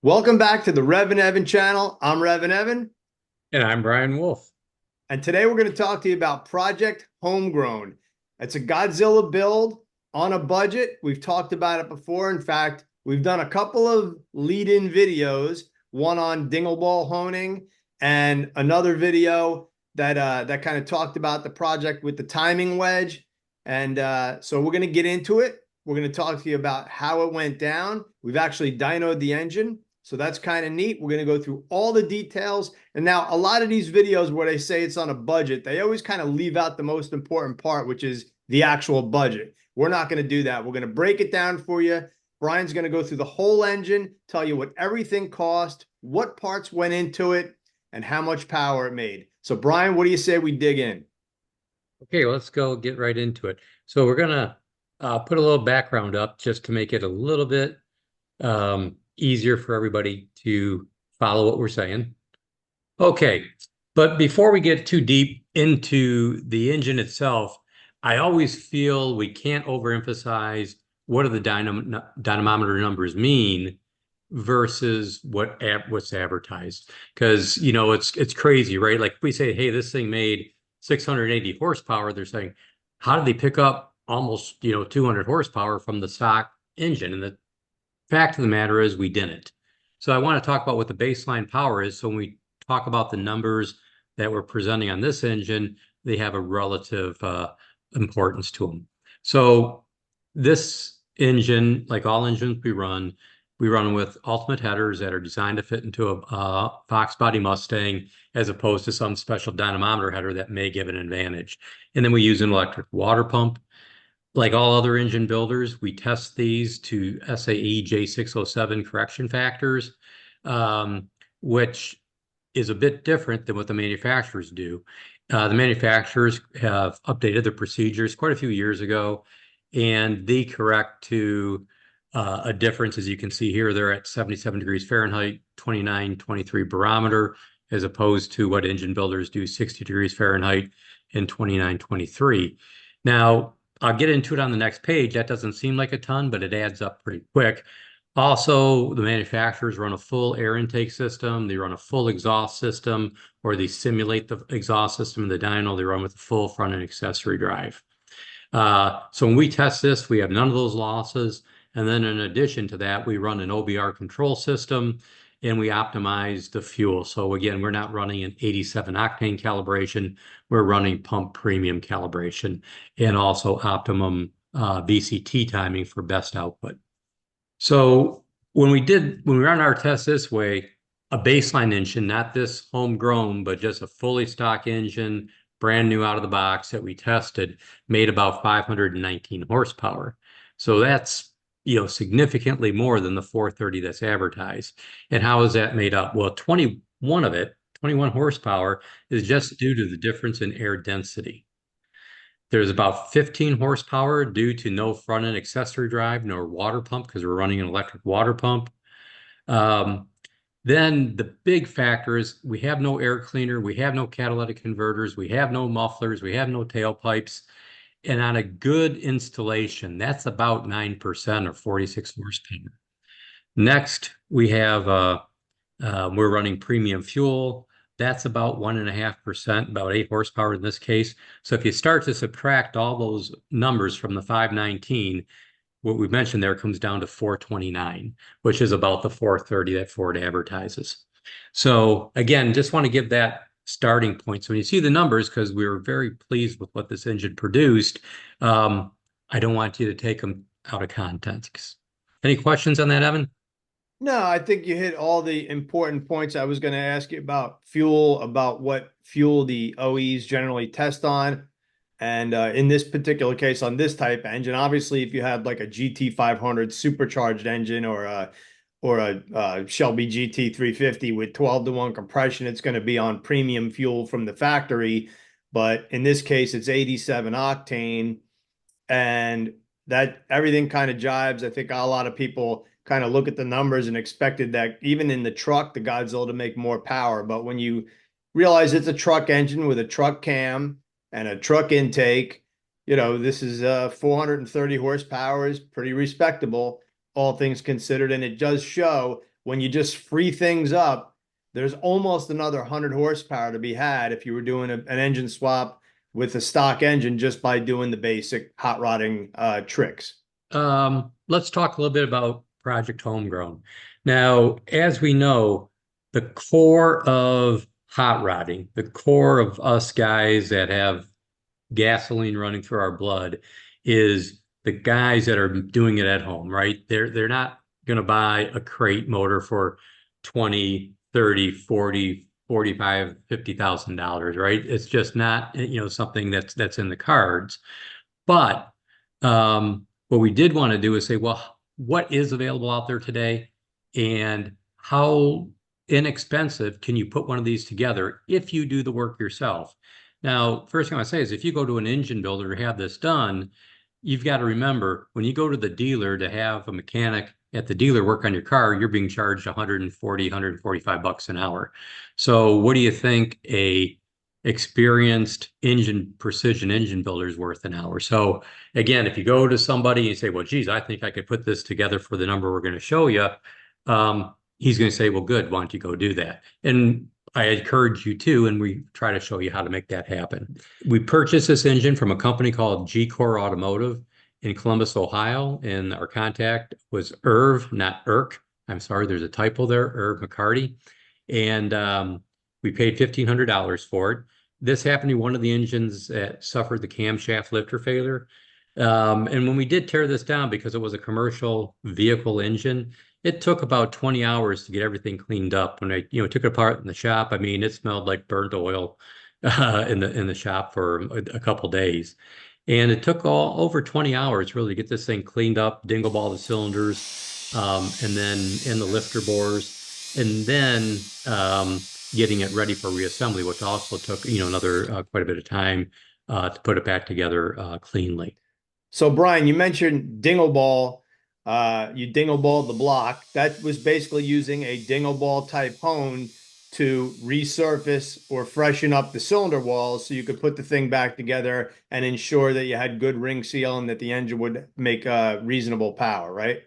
Welcome back to the REVan channel. I'm REVan, And I'm Brian Wolf. and today we're going to talk to you about Project Homegrown. It's a Godzilla build on a budget. We've talked about it before. In fact, we've done a couple of lead-in videos, one on Dingleball honing and another video that kind of talked about the project with the timing wedge. And so we're going to get into it. We're going to talk to you about how it went down. We've actually dynoed the engine. So that's kind of neat. We're going to go through all the details. And now a lot of these videos where they say it's on a budget, they always kind of leave out the most important part, which is the actual budget. We're not going to do that. We're going to break it down for you. Brian's going to go through the whole engine, tell you what everything cost, what parts went into it, and how much power it made. So Brian, what do you say we dig in? Okay, let's go get right into it. So we're gonna put a little background up just to make it a little bit easier for everybody to follow what we're saying. Okay, but before we get too deep into the engine itself, I always feel we can't overemphasize what do the dynamometer numbers mean versus what's advertised. Because it's crazy, right? Like if we say, hey, this thing made 680 horsepower, they're saying, how did they pick up almost 200 horsepower from the stock engine? And the fact of the matter is we didn't. So I want to talk about what the baseline power is. So when we talk about the numbers that we're presenting on this engine, they have a relative importance to them. So this engine, like all engines we run with ultimate headers that are designed to fit into a Fox body Mustang, as opposed to some special dynamometer header that may give an advantage. And then we use an electric water pump. Like all other engine builders, we test these to SAE J607 correction factors, which is a bit different than what the manufacturers do. The manufacturers have updated their procedures quite a few years ago, and they correct to a difference. As you can see here, they're at 77 degrees Fahrenheit, 29, 23 barometer, as opposed to what engine builders do, 60 degrees Fahrenheit and 29, 23. Now, I'll get into it on the next page. That doesn't seem like a ton, but it adds up pretty quick. Also, the manufacturers run a full air intake system. They run a full exhaust system, or they simulate the exhaust system in the dyno. They run with a full front end accessory drive. So when we test this, we have none of those losses. And then in addition to that, we run an OBR control system and we optimize the fuel. So again, we're not running an 87 octane calibration. We're running pump premium calibration and also optimum VCT timing for best output. So when we run our test this way, a baseline engine, not this homegrown, but just a fully stock engine, brand new out of the box that we tested, made about 519 horsepower. So that's significantly more than the 430 that's advertised. And how is that made up? Well, 21 of it, 21 horsepower, is just due to the difference in air density. There's about 15 horsepower due to no front end accessory drive, nor water pump, because we're running an electric water pump. Then the big factor is we have no air cleaner, we have no catalytic converters, we have no mufflers, we have no tailpipes. And on a good installation, that's about 9% or 46 horsepower. Next, we have we're running premium fuel. That's about 1.5%, about 8 horsepower in this case. So if you start to subtract all those numbers from the 519, what we mentioned there comes down to 429, which is about the 430 that Ford advertises. So again, just want to give that starting point. So when you see the numbers, because we were very pleased with what this engine produced, I don't want you to take them out of context. Any questions on that, Evan? No, I think you hit all the important points. I was going to ask you about fuel, about what fuel the OEs generally test on. And in this particular case, on this type engine, obviously, if you had like a GT500 supercharged engine or a Shelby GT350 with 12-to-1 compression, it's going to be on premium fuel from the factory. But in this case, it's 87 octane, and that everything kind of jives. I think a lot of people kind of look at the numbers and expected that even in the truck, the Godzilla to make more power. But when you realize it's a truck engine with a truck cam and a truck intake, this is 430 horsepower is pretty respectable, all things considered. And it does show when you just free things up, there's almost another 100 horsepower to be had if you were doing an engine swap with a stock engine just by doing the basic hot rodding tricks. Let's talk a little bit about Project Homegrown. Now, as we know, the core of hot rodding, the core of us guys that have gasoline running through our blood, is the guys that are doing it at home, right? They're not going to buy a crate motor for 20, 30, 40, 45, $50,000, right? It's just not, something that's in the cards. But what we did want to do is say, well, what is available out there today, and how inexpensive can you put one of these together if you do the work yourself? Now, first thing I want to say is if you go to an engine builder to have this done, you've got to remember when you go to the dealer to have a mechanic at the dealer work on your car, you're being charged 140, 145 bucks an hour. So what do you think a experienced precision engine builder is worth an hour? So again, if you go to somebody and you say, well, geez, I think I could put this together for the number we're going to show you, he's going to say, well, good, why don't you go do that? And I encourage you to, and we try to show you how to make that happen. We purchased this engine from a company called G-Core Automotive in Columbus, Ohio, and our contact was Irv, not Irk. I'm sorry, there's a typo there, Irv McCarty. And we paid $1,500 for it. This happened to be one of the engines that suffered the camshaft lifter failure. And when we did tear this down, because it was a commercial vehicle engine, it took about 20 hours to get everything cleaned up. When I, took it apart in the shop, I mean, it smelled like burnt oil in the shop for a couple days. And it took over 20 hours really to get this thing cleaned up, dingleball the cylinders, and then in the lifter bores, and then getting it ready for reassembly, which also took, another quite a bit of time to put it back together cleanly. So Brian, you mentioned Dingleball. You dingleballed the block. That was basically using a dingleball type hone to resurface or freshen up the cylinder walls so you could put the thing back together and ensure that you had good ring seal and that the engine would make reasonable power, right?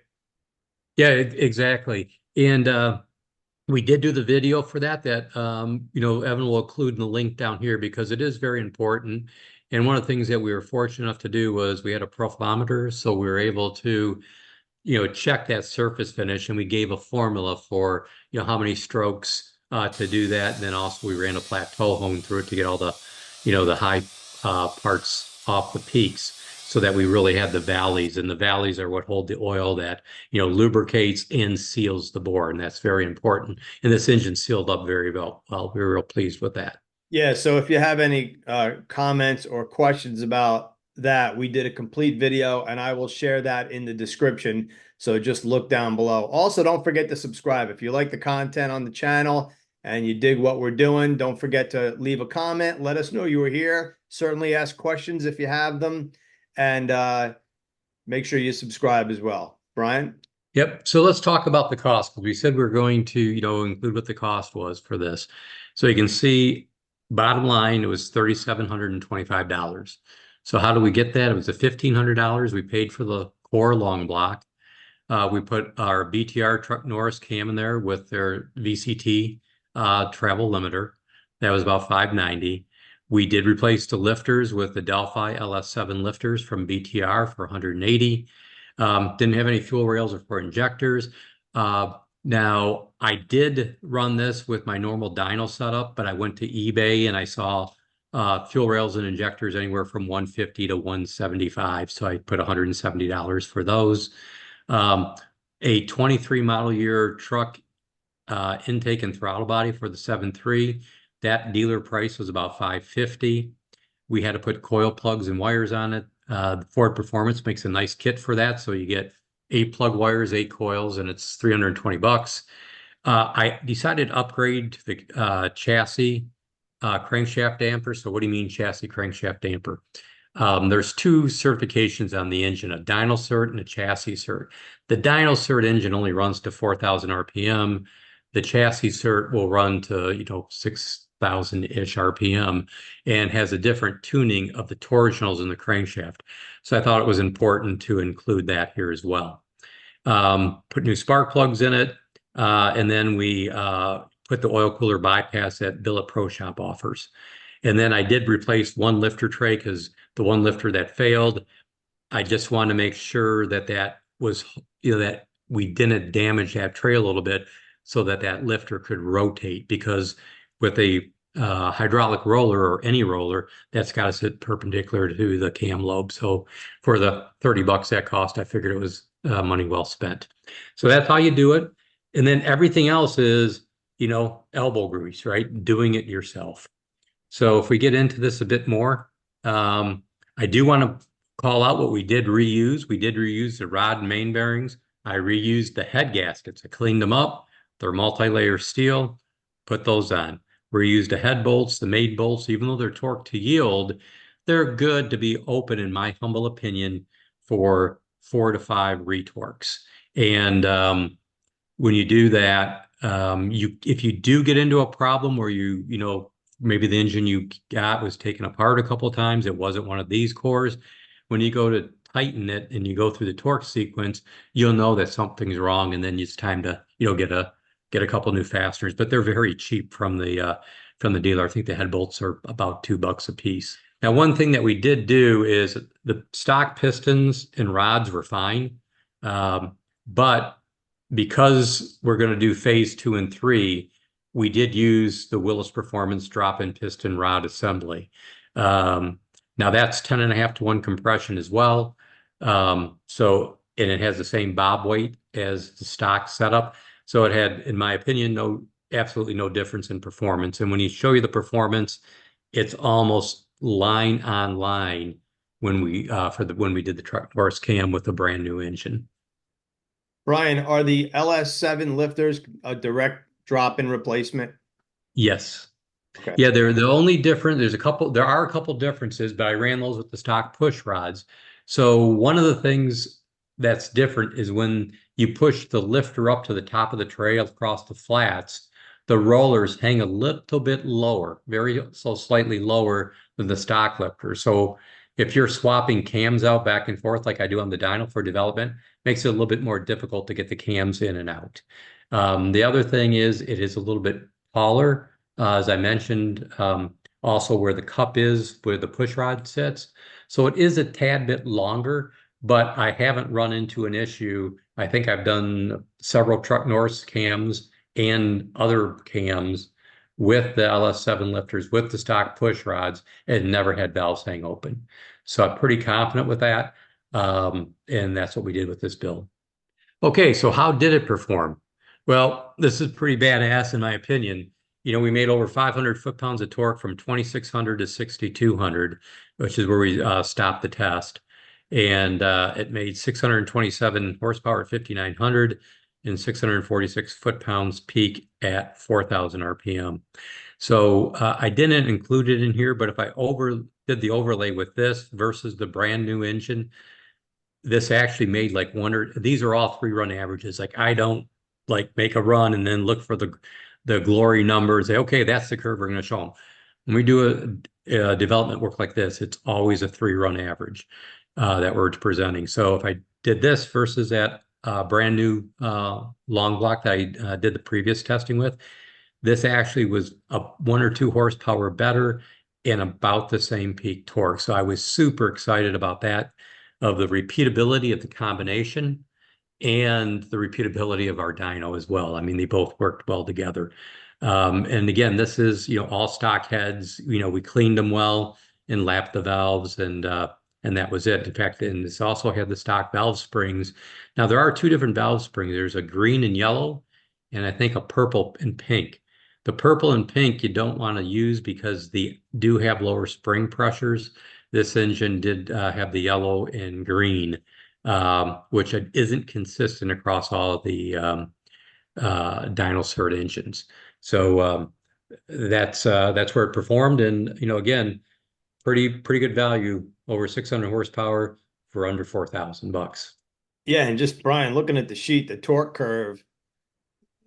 Yeah, exactly. And we did do the video for that Evan will include in the link down here because it is very important. And one of the things that we were fortunate enough to do was we had a profilometer, so we were able to check that surface finish, and we gave a formula for, how many strokes to do that. And then also we ran a plateau hone through it to get all the, the high parts off the peaks so that we really had the valleys, and the valleys are what hold the oil that, lubricates and seals the bore. And that's very important. And this engine sealed up very well. Well, we were real pleased with that. Yeah. So if you have any comments or questions about that, we did a complete video and I will share that in the description. So just look down below. Also, don't forget to subscribe. If you like the content on the channel and you dig what we're doing, don't forget to leave a comment. Let us know you were here. Certainly ask questions if you have them, and make sure you subscribe as well. Brian? Yep. So let's talk about the cost, because we said we we're going to, include what the cost was for this. So you can see bottom line, it was $3,725. So how do we get that? It was $1,500 we paid for the core long block. We put our BTR Truck Norris cam in there with their VCT travel limiter. That was about $590. We did replace the lifters with the Delphi LS7 lifters from BTR for $180. Didn't have any fuel rails or for injectors. Now, I did run this with my normal dyno setup, but I went to eBay and I saw fuel rails and injectors anywhere from $150 to $175. So I put $170 for those. A 23 model year truck intake and throttle body for the 7.3. That dealer price was about $550. We had to put coil plugs and wires on it. The Ford Performance makes a nice kit for that. So you get 8 plug wires, 8 coils, and it's $320. I decided to upgrade to the chassis crankshaft damper. So what do you mean chassis crankshaft damper? There's 2 certifications on the engine, a dyno cert and a chassis cert. The dyno cert engine only runs to 4,000 RPM. The chassis cert will run to, 6,000-ish RPM and has a different tuning of the torsionals in the crankshaft. So I thought it was important to include that here as well. Put new spark plugs in it. And then we put the oil cooler bypass that Billet Pro Shop offers. And then I did replace one lifter tray because the one lifter that failed, I just want to make sure that that was, that we didn't damage that tray a little bit so that that lifter could rotate, because with a hydraulic roller or any roller, that's got to sit perpendicular to the cam lobe. So for the 30 bucks that cost, I figured it was money well spent. So that's how you do it. And then everything else is, elbow grease, right? Doing it yourself. So if we get into this a bit more, I do want to call out what we did reuse. We did reuse the rod and main bearings. I reused the head gaskets. I cleaned them up. They're multi-layer steel. Put those on. Reused the head bolts, the main bolts, even though they're torqued to yield, they're good to be open, in my humble opinion, for 4 to 5 retorques. And when you do that, if you do get into a problem where maybe the engine you got was taken apart a couple of times, it wasn't one of these cores. When you go to tighten it and you go through the torque sequence, you'll know that something's wrong, and then it's time to get a couple new fasteners. But they're very cheap from the dealer. I think the head bolts are about $2 a piece. Now, one thing that we did do is the stock pistons and rods were fine, but because we're going to do phase 2 and 3, we did use the Willis Performance drop-in piston rod assembly. Now that's 10.5 to 1 compression as well. And it has the same bob weight as the stock setup. So it had, in my opinion, absolutely no difference in performance. And when you show you the performance, it's almost line on line when we did the truck horse cam with a brand new engine. Brian, are the LS7 lifters a direct drop-in replacement? Yes. Okay. Yeah, they're the only different. There are a couple differences, but I ran those with the stock push rods. So one of the things that's different is when you push the lifter up to the top of the tray across the flats, the rollers hang a little bit lower, slightly lower than the stock lifter. So if you're swapping cams out back and forth like I do on the dyno for development, makes it a little bit more difficult to get the cams in and out. The other thing is it is a little bit taller. As I mentioned, also where the cup is, where the push rod sits. So it is a tad bit longer, but I haven't run into an issue. I think I've done several Truck North cams and other cams with the LS7 lifters, with the stock push rods, and never had valves hang open. So I'm pretty confident with that. And that's what we did with this build. Okay, so how did it perform? Well, this is pretty badass in my opinion. We made over 500 foot-pounds of torque from 2,600 to 6,200, which is where we stopped the test. And it made 627 horsepower at 5,900 and 646 foot-pounds peak at 4,000 RPM. So I didn't include it in here, but if I did the overlay with this versus the brand new engine, this actually made like these are all 3-run averages. Like I don't like make a run and then look for the glory numbers. Say, okay, that's the curve we're going to show them. When we do a development work like this, it's always a 3-run average that we're presenting. So if I did this versus that brand new long block that I did the previous testing with, this actually was 1 or 2 horsepower better and about the same peak torque. So I was super excited about that, of the repeatability of the combination and the repeatability of our dyno as well. I mean, they both worked well together. And again, this is, all stock heads, we cleaned them well and lapped the valves, and that was it. In fact, and this also had the stock valve springs. Now there are 2 different valve springs. There's a green and yellow, and I think a purple and pink. The purple and pink you don't want to use because they do have lower spring pressures. This engine did have the yellow and green, which isn't consistent across all of the dyno cert engines. So that's where it performed, and again, pretty good value, over 600 horsepower for under $4,000. Yeah, and just Brian, looking at the sheet, the torque curve,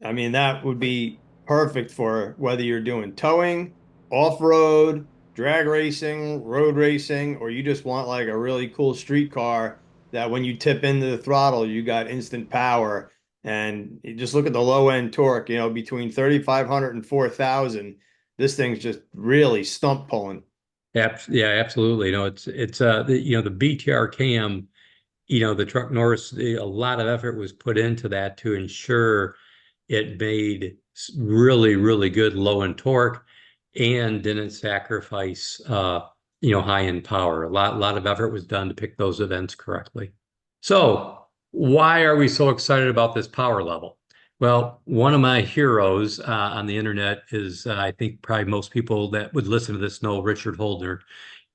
I mean, that would be perfect for whether you're doing towing, off-road, drag racing, road racing, or you just want like a really cool street car that when you tip into the throttle, you got instant power. And you just look at the low end torque, between 3,500 and 4,000. This thing's just really stump pulling. Yeah, absolutely. It's the BTR cam, the Truck Norris, a lot of effort was put into that to ensure it made really, really good low end torque and didn't sacrifice high end power. A lot of effort was done to pick those events correctly. So why are we so excited about this power level? Well, one of my heroes on the internet is, I think probably most people that would listen to this know Richard Holdner.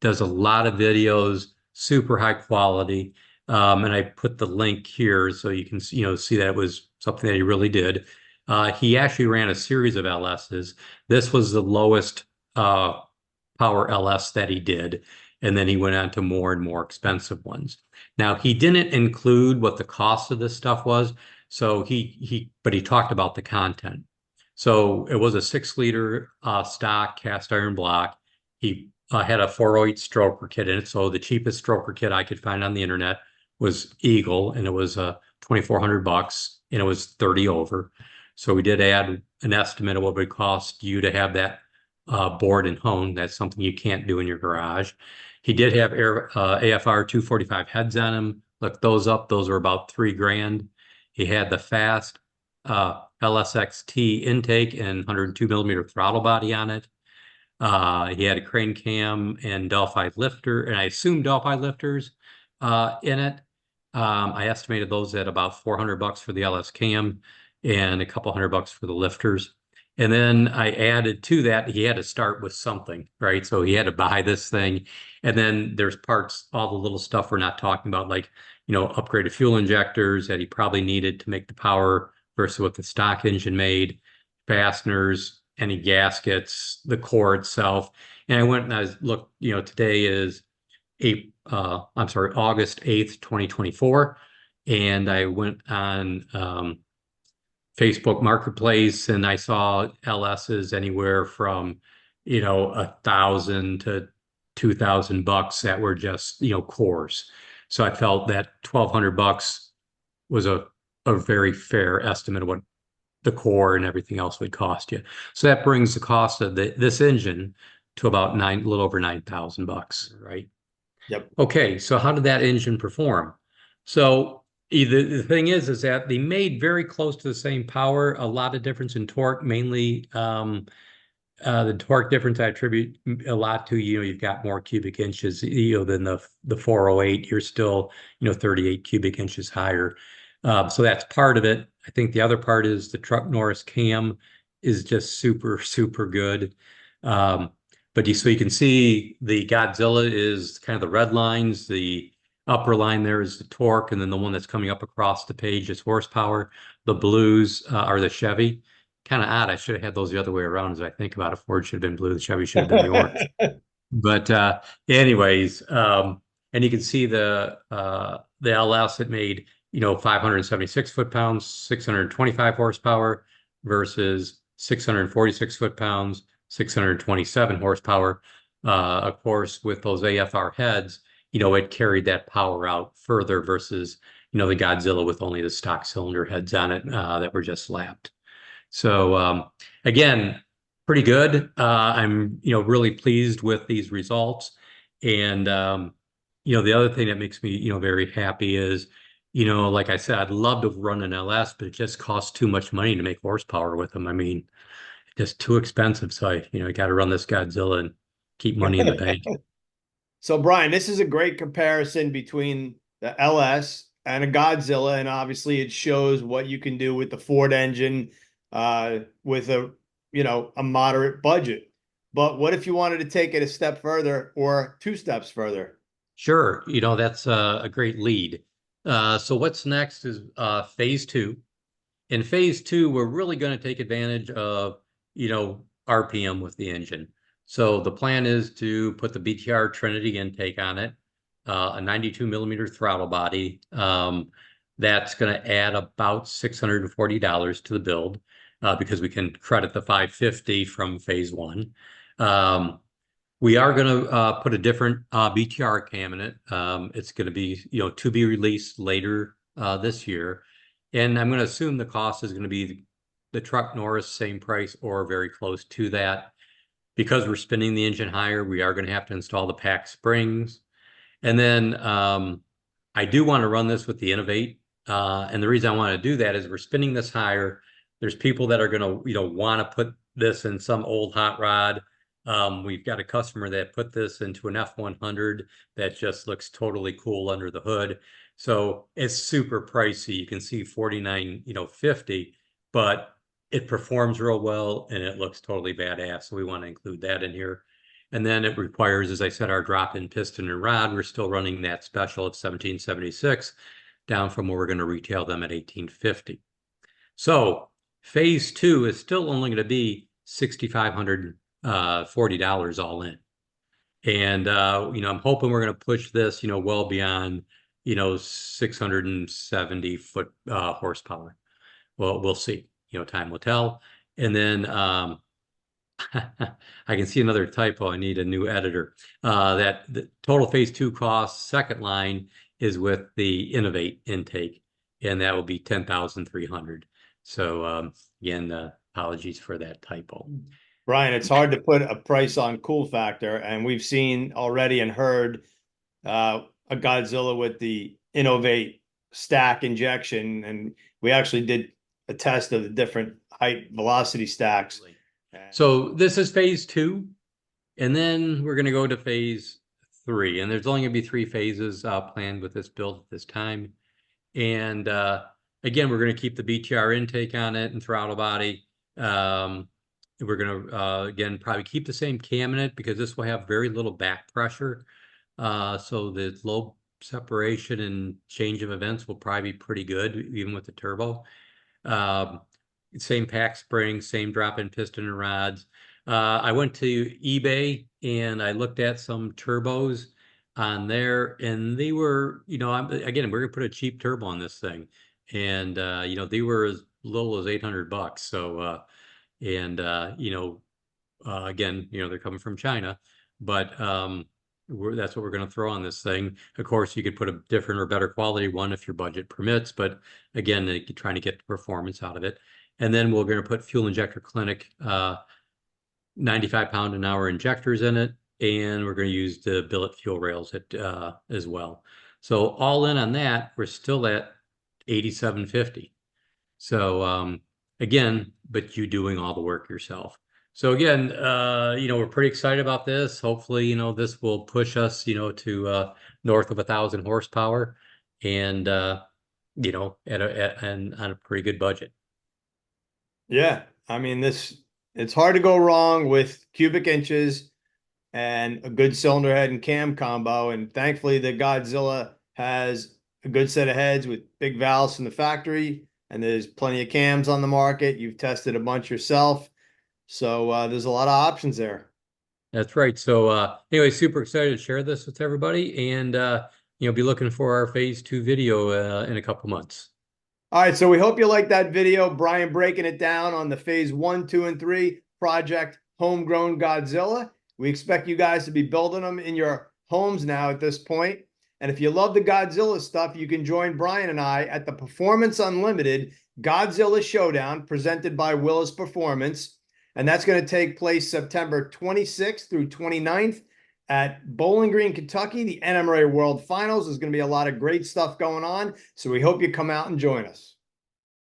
Does a lot of videos, super high quality. And I put the link here so you can see that it was something that he really did. He actually ran a series of LSs. This was the lowest power LS that he did. And then he went on to more and more expensive ones. Now, he didn't include what the cost of this stuff was. So but he talked about the content. So it was a 6-liter stock cast iron block. He had a 408 stroker kit in it. So the cheapest stroker kit I could find on the internet was Eagle, and it was $2,400, and it was 30 over. So we did add an estimate of what it would cost you to have that board and hone. That's something you can't do in your garage. He did have AFR 245 heads on him. Look those up. Those are about $3,000. He had the fast LSXT intake and 102 millimeter throttle body on it. He had a crane cam and Delphi lifter, and I assume Delphi lifters in it. I estimated those at about $400 for the LS cam and a couple $100 for the lifters. And then I added to that, he had to start with something, right? So he had to buy this thing. And then there's parts, all the little stuff we're not talking about, like, upgraded fuel injectors that he probably needed to make the power versus what the stock engine made, fasteners, any gaskets, the core itself. And I went and I looked, today is August 8th, 2024. And I went on Facebook Marketplace and I saw LSs anywhere from, $1,000 to $2,000 that were just, cores. So I felt that $1,200 was a very fair estimate of what the core and everything else would cost you. So that brings the cost of this engine to about a little over $9,000, right? Yep. Okay, so how did that engine perform? So the thing is that they made very close to the same power, a lot of difference in torque, mainly the torque difference I attribute a lot to, you've got more cubic inches, than the 408. You're still, 38 cubic inches higher. So that's part of it. I think the other part is the Truck Norris cam is just super, super good. But so you can see the Godzilla is kind of the red lines. The upper line there is the torque, and then the one that's coming up across the page is horsepower. The blues are the Chevy. Kind of odd. I should have had those the other way around as I think about it. Ford should have been blue. The Chevy should have been the orange. But anyways, and you can see the LS, it made 576 foot-pounds, 625 horsepower versus 646 foot-pounds, 627 horsepower. Of course, with those AFR heads, it carried that power out further versus, the Godzilla with only the stock cylinder heads on it that were just slapped. So again, pretty good. I'm, really pleased with these results. And, the other thing that makes me, very happy is, like I said, I'd love to run an LS, but it just costs too much money to make horsepower with them. I mean, just too expensive. So I got to run this Godzilla and keep money in the bank. So Brian, this is a great comparison between the LS and a Godzilla, and obviously it shows what you can do with the Ford engine with a moderate budget. But what if you wanted to take it a step further or 2 steps further? Sure, that's a great lead. So what's next is phase 2. In phase 2, we're really going to take advantage of, RPM with the engine. So the plan is to put the BTR Trinity intake on it, a 92 millimeter throttle body. That's going to add about $640 to the build because we can credit the 550 from phase 1. We are going to put a different BTR cam in it. It's going to be, to be released later this year. And I'm going to assume the cost is going to be the truck Norris, same price or very close to that. Because we're spinning the engine higher, we are going to have to install the pack springs. And then I do want to run this with the Innovate. And the reason I want to do that is we're spinning this higher. There's people that are going to, want to put this in some old hot rod. We've got a customer that put this into an F100 that just looks totally cool under the hood. So it's super pricey. You can see 49, 50, but it performs real well and it looks totally badass. So we want to include that in here. And then it requires, as I said, our drop-in piston and rod. We're still running that special at 1776 down from where we're going to retail them at 1850. So phase 2 is still only going to be $6,540 all in. And, I'm hoping we're going to push this, well beyond, 670 foot horsepower. Well, we'll see, time will tell. And then I can see another typo. I need a new editor. That the total phase 2 cost, second line, is with the Innovate intake, and that will be 10,300. So again, apologies for that typo. Brian, it's hard to put a price on cool factor, and we've seen already and heard a Godzilla with the Innovate stack injection, and we actually did a test of the different height velocity stacks. So this is phase 2, and then we're going to go to phase 3, and there's only going to be 3 phases planned with this build at this time. And again, we're going to keep the BTR intake on it and throttle body. We're going to, again, probably keep the same cam in it because this will have very little back pressure. So the low separation and change of events will probably be pretty good, even with the turbo. Same pack spring, same drop-in piston and rods. I went to eBay and I looked at some turbos on there, and they were, again, we're gonna put a cheap turbo on this thing, and they were as little as $800. So again, they're coming from China, but that's what we're going to throw on this thing. Of course, you could put a different or better quality one if your budget permits, but again, trying to get the performance out of it. And then we're going to put Fuel Injector Clinic 95 pound an hour injectors in it, and we're going to use the billet fuel rails as well. So all in on that, we're still at 8750. So again, but you doing all the work yourself. So again, we're pretty excited about this. Hopefully, this will push us, to north of 1,000 horsepower, and on a pretty good budget. Yeah, I mean, it's hard to go wrong with cubic inches and a good cylinder head and cam combo. And thankfully, the Godzilla has a good set of heads with big valves from the factory, and there's plenty of cams on the market. You've tested a bunch yourself. So there's a lot of options there. That's right. So anyway, super excited to share this with everybody, and be looking for our phase 2 video in a couple months. All right, so we hope you like that video, Brian breaking it down on the phase 1, 2, and 3 project Homegrown Godzilla. We expect you guys to be building them in your homes now at this point. And if you love the Godzilla stuff, you can join Brian and I at the Performance Unlimited Godzilla Showdown presented by Willis Performance. And that's going to take place September 26th through 29th at Bowling Green, Kentucky. The NMRA World Finals. There's going to be a lot of great stuff going on. So we hope you come out and join us.